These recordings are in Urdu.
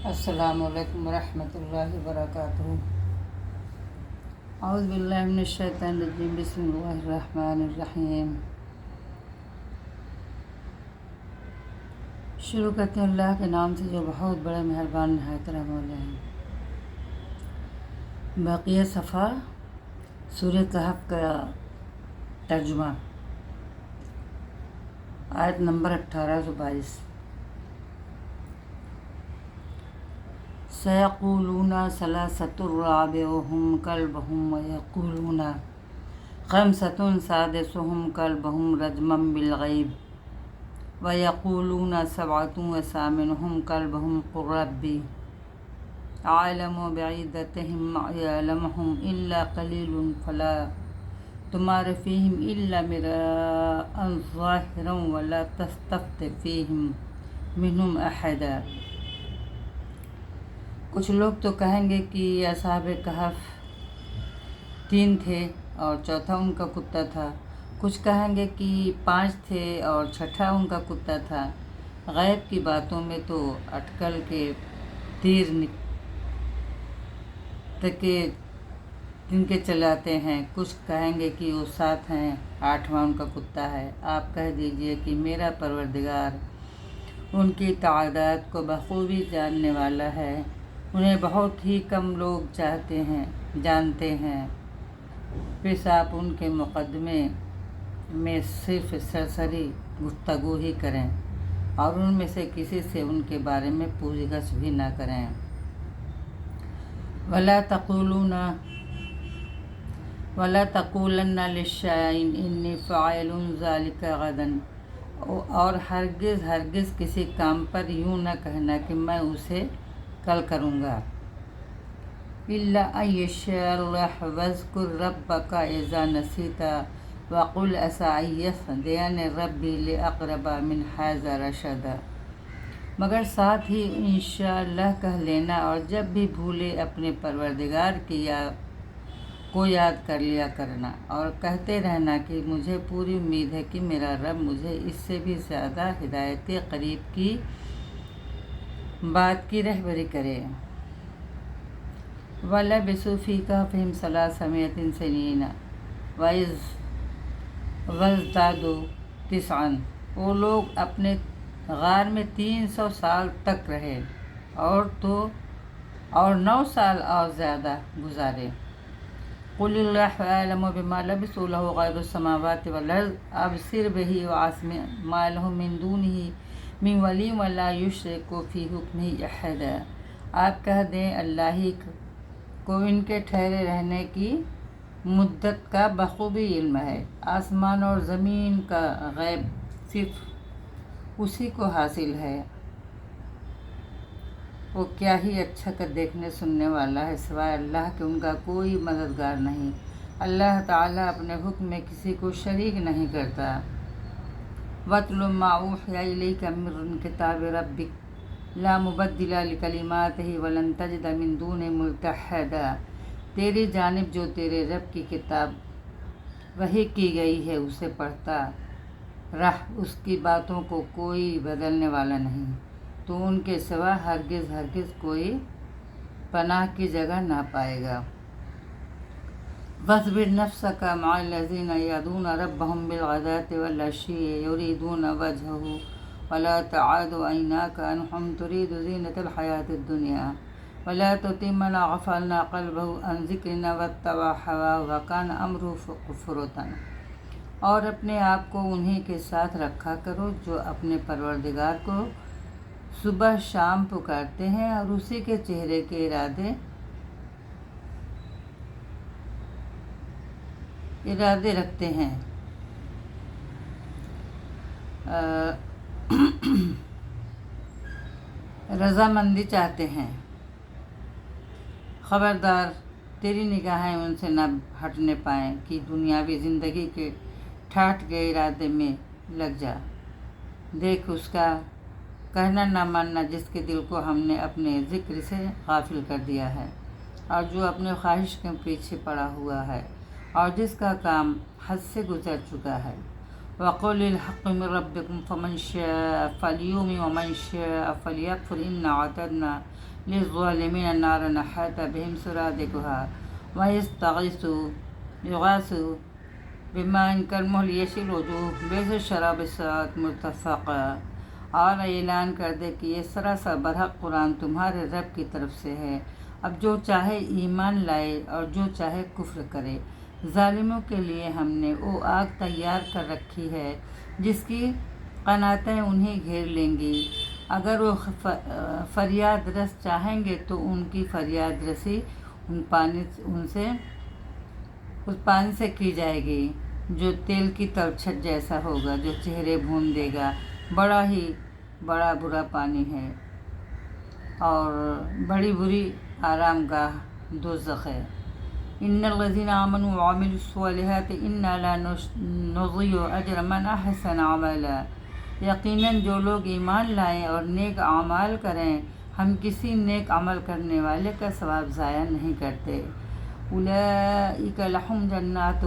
السلام علیکم ورحمۃ اللہ وبرکاتہ۔ اعوذ باللہ من الشیطان الرجیم، بسم اللہ الرحمن الرحیم۔ شروع کرتے ہیں اللہ کے نام سے جو بہت بڑے مہربان نہایت رحم والے ہیں۔ بقیہ صفحہ سورہ کہف کا ترجمہ، آیت نمبر 1822۔ سَيَقُولُونَ ثَلَاثَةٌ رَابِعُهُمْ كَلْبُهُمْ وَيَقُولُونَ خَمْسَةٌ سَادِسُهُمْ كَلْبُهُمْ رَجْمًا بِالْغَيْبِ وَيَقُولُونَ سَبْعَةٌ وَثَامِنُهُمْ كَلْبُهُمْ قُلْ رَبِّي أَعْلَمُ بِعِدَّتِهِمْ مَا يَعْلَمُهُمْ إِلَّا قَلِيلٌ فَلَا تُمَارِ فِيهِمْ إِلَّا مِرَاءً ظَاهِرًا وَلَا تَسْتَفْتِ فِيهِمْ مِنْهُمْ أَحَدًا۔ کچھ لوگ تو کہیں گے کہ اصحاب کہف 3 تھے اور چوتھا ان کا کتا تھا، کچھ کہیں گے کہ 5 تھے اور چھٹا ان کا کتا تھا۔ غیب کی باتوں میں تو اٹکل کے تیر تن کے چلاتے ہیں۔ کچھ کہیں گے کہ وہ 7 ہیں، 8واں ان کا کتا ہے۔ آپ کہہ دیجئے کہ میرا پروردگار ان کی تعداد کو بخوبی جاننے والا ہے، انہیں بہت ہی کم لوگ جانتے ہیں۔ پس آپ ان کے مقدمے میں صرف سرسری گفتگو ہی کریں اور ان میں سے کسی سے ان کے بارے میں پوچھ گچھ بھی نہ کریں۔ وَلَا تَقُولَنَّ لِشَيْءٍ إِنِّي فَاعِلٌ ذَلِكَ غَدًا، اور ہرگز کسی کام پر یوں نہ کہنا کہ میں اسے کل کروں گا۔ إِلَّا أَن يَشَاءَ اللَّهُ وَاذْكُر رَّبَّكَ إِذَا نَسِيتَ وَقُلْ عَسَىٰ أَن يَهْدِيَنِ رَبِّي لِأَقْرَبَ مِنْ هَٰذَا رَشَدًا، مگر ساتھ ہی انشاءاللہ کہہ لینا، اور جب بھی بھولے اپنے پروردگار کو یاد کر لیا کرنا، اور کہتے رہنا کہ مجھے پوری امید ہے کہ میرا رب مجھے اس سے بھی زیادہ ہدایت قریب کی بات کی رہبری کرے۔ وَلَبِثُوا فِي كَهْفِهِمْ 300 سِنِينَ وَازْدَادُوا 9۔ وہ لوگ اپنے غار میں 300 سال تک رہے اور 9 سال اور زیادہ گزارے۔ قُلِ اللَّهُ أَعْلَمُ بِمَا لَبِثُوا لَهُ غَيْبُ السَّمَاوَاتِ وَالْأَرْضِ أَبْصِرْ بِهِ وَأَسْمِعْ مَا لَهُم مِّن دُونِهِ مِن وَلِيٍّ وَلَا يُشْرِكُ فِي حُكْمِهِ أَحَدًا۔ آپ کہہ دیں اللہ ہی کو ان کے ٹھہرے رہنے کی مدت کا بخوبی علم ہے، آسمان اور زمین کا غیب صرف اسی کو حاصل ہے، وہ کیا ہی اچھا کر دیکھنے سننے والا ہے، سوائے اللہ کے ان کا کوئی مددگار نہیں۔ اللہ تعالیٰ اپنے حکم میں کسی کو شریک نہیں کرتا۔ وَاتْلُ مَا أُوحِيَ إِلَيْكَ مِن كِتَابِ رَبِّكَ لَا مُبَدِّلَ لِكَلِمَاتِهِ وَلَن تَجِدَ مِن دُونِهِ مُلْتَحَدًا۔ تیری جانب جو تیرے رب کی کتاب وحی کی گئی ہے اسے پڑھتا رہ، اس کی باتوں کو کوئی بدلنے والا نہیں، تو ان کے سوا ہرگز کوئی پناہ کی جگہ نہ پائے گا۔ وَاصْبِرْ نَفْسَكَ مَعَ الَّذِينَ يَدْعُونَ رَبَّهُم بِالْغَدَاةِ وَالْعَشِيِّ يُرِيدُونَ وَجْهَهُ وَلَا تَعْدُ عَيْنَاكَ عَنْهُمْ تُرِيدُ زِينَةَ الْحَيَاةِ الدُّنْيَا وَلَا تُطِعْ مَنْ أَغْفَلْنَا قَلْبَهُ عَنْ ذِكْرِنَا وَاتَّبَعَ هَوَاهُ وَكَانَ أَمْرُهُ فُرُطًا۔ اور اپنے آپ کو انہی کے ساتھ رکھا کرو جو اپنے پروردگار کو صبح شام پکارتے ہیں اور اسی کے چہرے کے ارادے رکھتے ہیں، رضامندی چاہتے ہیں۔ خبردار تیری نگاہیں ان سے نہ ہٹنے پائیں کہ دنیاوی زندگی کے ٹھاٹھ کے ارادے میں لگ جا۔ دیکھ اس کا کہنا نہ ماننا جس کے دل کو ہم نے اپنے ذکر سے غافل کر دیا ہے، اور جو اپنے خواہش کے پیچھے پڑا ہوا ہے، اور جس کا کام حد سے گزر چکا ہے۔ وقل الحق من ربكم فمن شاء فليؤمن ومن شاء فليكفر إنا أعتدنا للظالمين نارا أحاط بهم سرادقها ويستغيثوا يغاثوا بماء كالمهل يشوي الوجوه بئس الشراب الساعة مرتفقا۔ اور اعلان کر دے کہ یہ سراسر برحق قرآن تمہارے رب کی طرف سے ہے، اب جو چاہے ایمان لائے اور جو چاہے کفر کرے۔ ظالموں کے لیے ہم نے وہ آگ تیار کر رکھی ہے جس کی قناتیں انہیں گھیر لیں گی۔ اگر وہ فریاد رس چاہیں گے تو ان کی فریاد رسی اس پانی سے کی جائے گی جو تیل کی تلچھٹ جیسا ہوگا، جو چہرے بھون دے گا۔ بڑا برا پانی ہے اور بڑی بری آرام گاہ دوزخ ہے۔ ان الذین آمنوا وعملوا الصالحات انا لا نضيع اجر من احسن عملا۔ یقیناً جو لوگ ایمان لائیں اور نیک اعمال کریں، ہم کسی نیک عمل کرنے والے کا ثواب ضائع نہیں کرتے۔ اولئک لهم جنات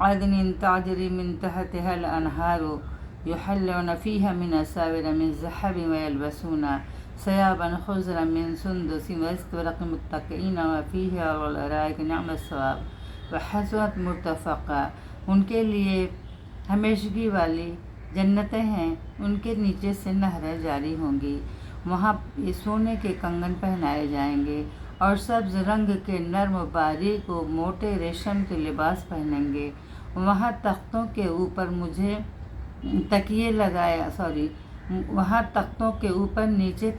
عدن تجری من تحتها الانہار یحلون فیہا من اساور من ذہب ویلبسون ثیابا خضرا من سندس واستبرق متکئین فیہا علی الارائک نعم الثواب وحسنت مرتفقا۔ ان کے لیے ہمیشگی والی جنتیں ہیں، ان کے نیچے سے نہریں جاری ہوں گی، وہاں سونے کے کنگن پہنائے جائیں گے اور سبز رنگ کے نرم و باریک و موٹے ریشم کے لباس پہنیں گے۔ وہاں تختوں کے اوپر نیچے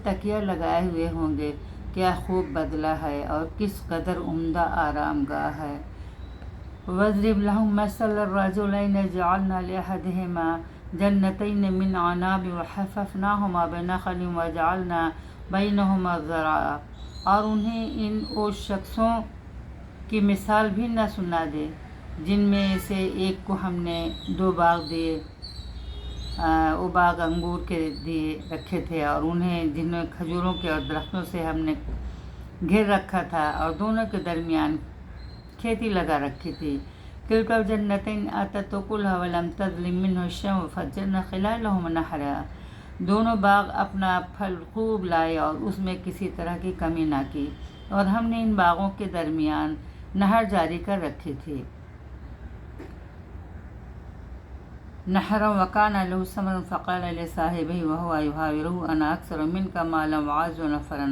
تکیے لگائے ہوئے ہوں گے۔ کیا خوب بدلہ ہے اور کس قدر عمدہ آرام گاہ ہے۔ وَاضْرِبْ لَهُم مَثَلَ الرَّجُلَيْنِ جَعَلْنَا لِأَحَدِهِمَا جَنَّتَيْنِ مِنْ أَعْنَابٍ وَحَفَفْنَاهُمَا بِنَخْلٍ وَجَعَلْنَا بَيْنَهُمَا زَرْعًا۔ اور انہیں ان شخصوں کی مثال بھی نہ سنا دے جن میں سے ایک کو ہم نے 2 باغ دیے، وہ باغ انگور کے رکھے تھے، اور انہیں جنہیں کھجوروں کے اور درختوں سے ہم نے گھیر رکھا تھا، اور دونوں کے درمیان کھیتی لگا رکھی تھی۔ کلتا الجنتین آتت اکلہا ولم تظلم منہ شیئا وفجرنا خلالہما نہرا۔ دونوں باغ اپنا پھل خوب لائے اور اس میں کسی طرح کی کمی نہ کی، اور ہم نے ان باغوں کے درمیان نہر جاری کر رکھی تھی۔ نہرا وکان لہ ثمر فقال لصاحبہ وہو یحاورہ انا اکثر منک مالا واعز نفرا۔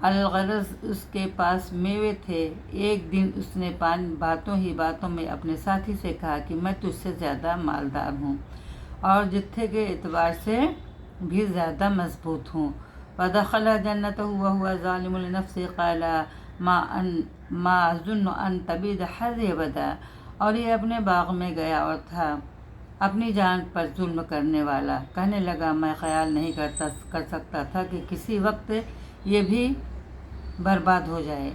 الغرض اس کے پاس میوے تھے۔ ایک دن اس نے باتوں میں اپنے ساتھی سے کہا کہ میں تجھ سے زیادہ مالدار ہوں اور جتھے کے اعتبار سے بھی زیادہ مضبوط ہوں۔ ودخل جنتہ وہو ظالم لنفسہ قال ما اظن ان تبید حظی ابدا۔ اور یہ اپنے باغ میں گیا اور تھا اپنی جان پر ظلم کرنے والا، کہنے لگا میں خیال نہیں کر سکتا تھا کہ کسی وقت یہ بھی برباد ہو جائے۔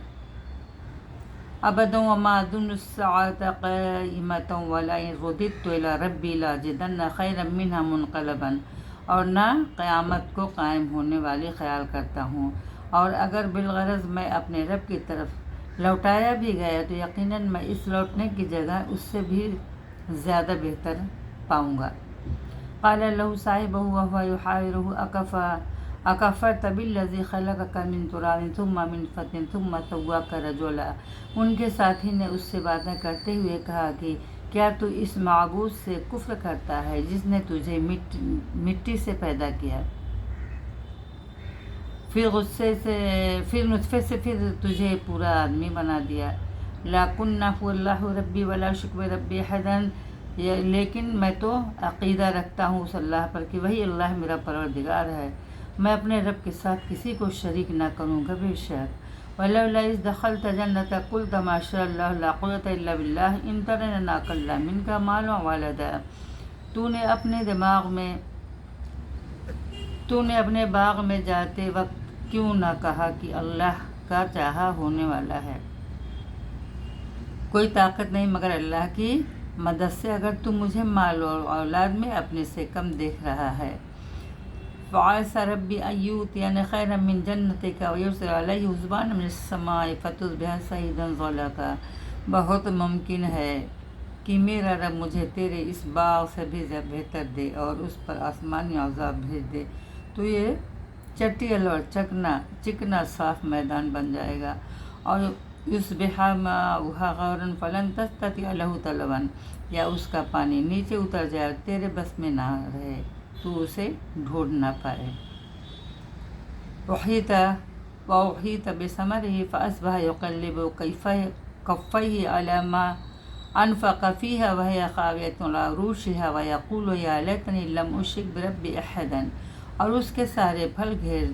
ابدا وما اظن الساعۃ قائمۃ ولئن رددت الی ربی لاجدن خیرا منہا منقلبا۔ اور نہ قیامت کو قائم ہونے والی خیال کرتا ہوں، اور اگر بالغرض میں اپنے رب کی طرف لوٹایا بھی گیا تو یقیناً میں اس لوٹنے کی جگہ اس سے بھی زیادہ بہتر پاؤں گا۔ قال له صاحبہ وهو يحاورہ اکفرت بالذی خلقک من تراب ثم من نطفۃ ثم سواک رجلا۔ ان کے ساتھی نے اس سے باتیں کرتے ہوئے کہا کہ کیا تو اس معبود سے کفر کرتا ہے جس نے تجھے مٹی سے پیدا کیا، پھر نطفے سے پھر تجھے پورا آدمی بنا دیا۔ لَكُنَّ هُوَ اللَّهُ رَبِّي وَلَا أُشْرِكُ بِرَبِّي أَحَدًا۔ لیکن میں تو عقیدہ رکھتا ہوں اس اللہ پر کہ وہی اللہ میرا پروردگار ہے، میں اپنے رب کے ساتھ کسی کو شریک نہ کروں گا بے شک۔ وَلَوْلَا إِذْ دَخَلْتَ جَنَّتَكَ قُلْتَ مَا شَاءَ اللَّهُ لَا قُوَّةَ إِلَّا بِاللَّهِ إِن تَرَنِي أَقَلَّ مِنكَ مَالًا وَوَلَدًا۔ تو نے اپنے باغ میں جاتے وقت کیوں نہ کہا کہ اللہ کا چاہا ہونے والا ہے، کوئی طاقت نہیں مگر اللہ کی مدد سے، اگر تو مجھے مال اور اولاد میں اپنے سے کم دیکھ رہا ہے۔ فَعَسَىٰ رَبِّي أَن يُؤْتِيَنِي خَيْرًا مِّن جَنَّتِكَ وَيُرْسِلَ عَلَيْهِ حُسْبَانًا مِّنَ السَّمَاءِ فَتُصْبِحَ صَعِيدًا زَلَقًا۔ بہت ممکن ہے کہ میرا رب مجھے تیرے اس باغ سے بھی بہتر دے اور اس پر آسمانی عذاب بھیج دے تو یہ چٹیل اور چکنا صاف میدان بن جائے گا، اور یصبح ماؤها غورا فلن تستطیع له طلبا، یا اس کا پانی نیچے اتر جائے اور تیرے بس میں نہ رہے تو اسے ڈھونڈ نہ پائے۔ وأحيط بثمره فأصبح يقلب كفيه على ما أنفق فيها وهي خاوية على عروشها ويقول يا ليتني لم أشرك بربي أحدا، اور اس کے سارے پھل گھیر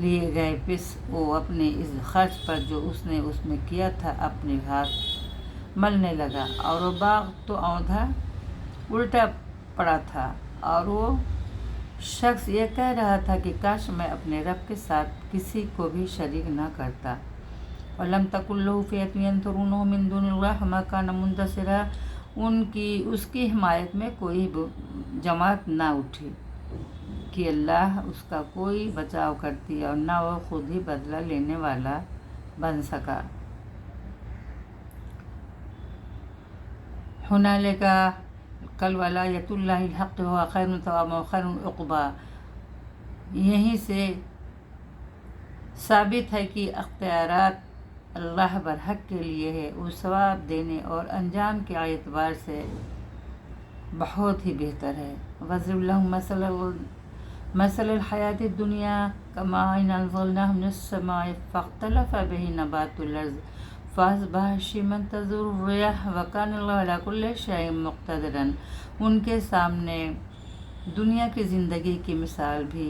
لیے گئے، پس وہ اپنے اس خرچ پر جو اس نے اس میں کیا تھا اپنے ہاتھ ملنے لگا، اور وہ باغ تو اوندھا الٹا پڑا تھا، اور وہ شخص یہ کہہ رہا تھا کہ کاش میں اپنے رب کے ساتھ کسی کو بھی شریک نہ کرتا۔ وَلَمْ تَكُنْ لَهُ فِئَةٌ يَنْصُرُونَهُ مِنْ دُونِ اللَّهِ وَمَا كَانَ مُنتَصِرًا، اس کی حمایت میں کوئی جماعت نہ اٹھی کہ اللہ اس کا کوئی بچاؤ کرتی، اور نہ وہ خود ہی بدلہ لینے والا بن سکا۔ هُنَالِكَ کل ولایت اللہ الحق ہوا خیر ثوابا خیر عقبا، یہیں سے ثابت ہے کہ اختیارات اللہ برحق کے لیے ہے، وہ ثواب دینے اور انجام کے اعتبار سے بہت ہی بہتر ہے۔ وَاضْرِبْ لَهُم مَثَلَ الْحَيَاةِ الدُّنْيَا كَمَاءٍ أَنزَلْنَاهُ مِنَ السَّمَاءِ فَاخْتَلَطَ بِهِ نَبَاتُ الْأَرْضِ فَأَصْبَحَ هَشِيمًا تَذْرُوهُ الرِّياحُ وَكَانَ اللَّهُ عَلَىٰ كُلِّ شَيْءٍ مُقْتَدِرًا۔ ان کے سامنے دنیا کی زندگی کی مثال بھی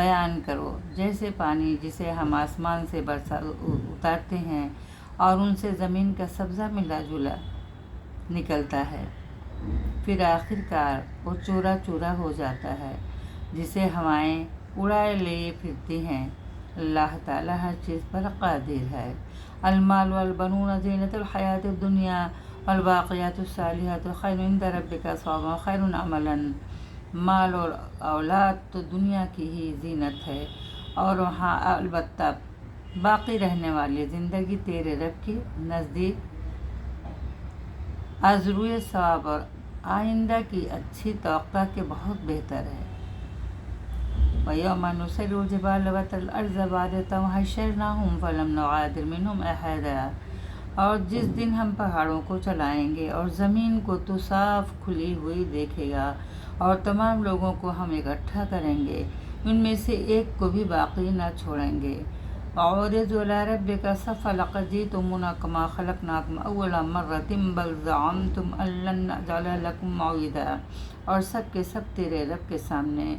بیان کرو، جیسے پانی جسے ہم آسمان سے اتارتے ہیں اور ان سے زمین کا سبزہ ملا جلا نکلتا ہے، پھر آخر کار وہ چورا چورا ہو جاتا ہے، جسے ہوائیں اڑائے لیے پھرتی ہیں۔ اللہ تعالیٰ ہر چیز پر قادر ہے۔ المال والبنون زینۃ الحیاۃ الدنیا والباقیات الصالحات خیر عند ربک ثوابا وخیر املا۔ مال اور اولاد تو دنیا کی ہی زینت ہے، اور وہاں البتہ باقی رہنے والی زندگی تیرے رب کے نزدیک آرزوئے ثواب اور آئندہ کی اچھی توقع کے بہت بہتر ہے۔ وَيَوْمَ نُسَيِّرُ الْجِبَالَ وَتَرَى الْأَرْضَ بَارِزَةً وَحَشَرْنَاهُمْ فَلَمْ نُغَادِرْ مِنْهُمْ أَحَدًا، اور جس دن ہم پہاڑوں کو چلائیں گے اور زمین کو تو صاف کھلی ہوئی دیکھے گا، اور تمام لوگوں کو ہم اکٹھا کریں گے، ان میں سے ایک کو بھی باقی نہ چھوڑیں گے۔ وَعُرِضُوا عَلَىٰ رَبِّكَ صَفًّا لَقَدْ جِئْتُمُونَا كَمَا خَلَقْنَاكُمْ أَوَّلَ مَرَّةٍ بَلْ زَعَمْتُمْ أَن لَّن نَّجْعَلَ لَكُم مَّوْعِدًا، اور سب کے سب تیرے رب کے سامنے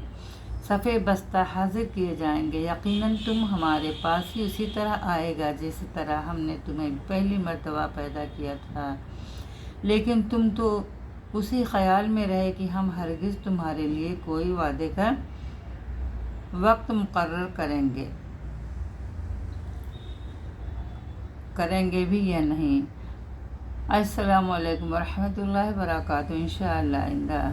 صفِ بستہ حاضر کیے جائیں گے، یقیناً تم ہمارے پاس ہی اسی طرح آئے گا جس طرح ہم نے تمہیں پہلی مرتبہ پیدا کیا تھا، لیکن تم تو اسی خیال میں رہے کہ ہم ہرگز تمہارے لیے کوئی وعدے کا وقت مقرر کریں گے بھی یا نہیں۔ السلام علیکم ورحمۃ اللہ وبرکاتہ۔ انشاءاللہ آئندہ